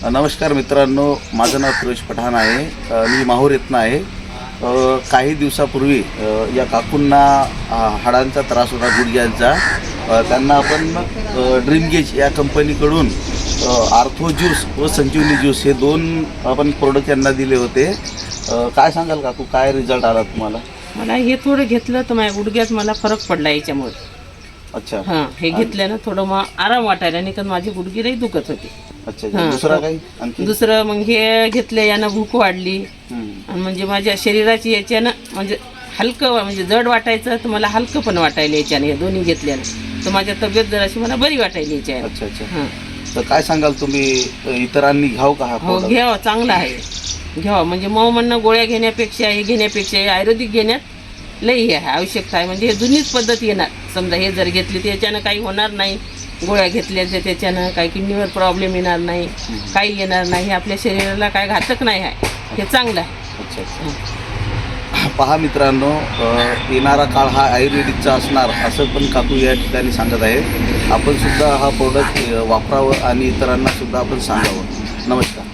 नमस्कार मित्रांनो, माझं नाव फिरोज पठाण आहे. मी माहूर येथनं आहे. काही दिवसापूर्वी या काकूंना हाडांचा त्रास होता, गुडघ्यांचा. त्यांना आपण ड्रीम गेज या कंपनीकडून आर्थो ज्यूस व संजीवनी ज्यूस हे 2 आपण प्रोडक्ट यांना दिले होते. काय सांगाल काकू, काय रिझल्ट आला तुम्हाला? मला हे थोडं घेतलं तर माझ्या गुडघ्यात मला फरक पडला याच्यामुळे. अच्छा. हां, हे घेतल्यानं थोडं मग आराम वाटायला, नाही तर माझी गुडघी लई दुखत होती. अच्छा. हां. दुसरा काही आणखी? दुसरं मग हे घेतलं, यानं भूक वाढली आणि म्हणजे माझ्या शरीराची याच्यानं म्हणजे हलकं, म्हणजे जड वाटायचं तर मला हलकं पण वाटायला याच्यानं. हे दोन्ही घेतल्यानं तर माझ्या तब्येत जराशी मला बरी वाटायली याच्यानं. अच्छा अच्छा. हां. तर काय सांगाल तुम्ही, इतरांनी घ्याव का हा हो, product? घ्यावं, चांगलं आहे, घ्यावं. म्हणजे मऊ म्हणणं गोळ्या घेण्यापेक्षा हे घेण्यापेक्षा हे आयुर्वेदिक घेण्यात लई हे आहे, आवश्यकता आहे. म्हणजे हे जुनीच पद्धत येणार. समजा हे जर घेतली तर याच्यानं काही होणार नाही. गोळ्या घेतल्या तर त्याच्यानं काही किडनीवर प्रॉब्लेम येणार नाही, काही येणार नाही. हे आपल्या शरीराला काय घातक नाही आहे, हे चांगलं आहे. अच्छा अच्छा. पहा मित्रांनो, येणारा काळ हा आयुर्वेदिकचा असणार असं पण काकू या ठिकाणी सांगत आहेत. आपण सुद्धा हा प्रोडक्ट वापरावं आणि इतरांना सुद्धा आपण सांगावं. नमस्कार.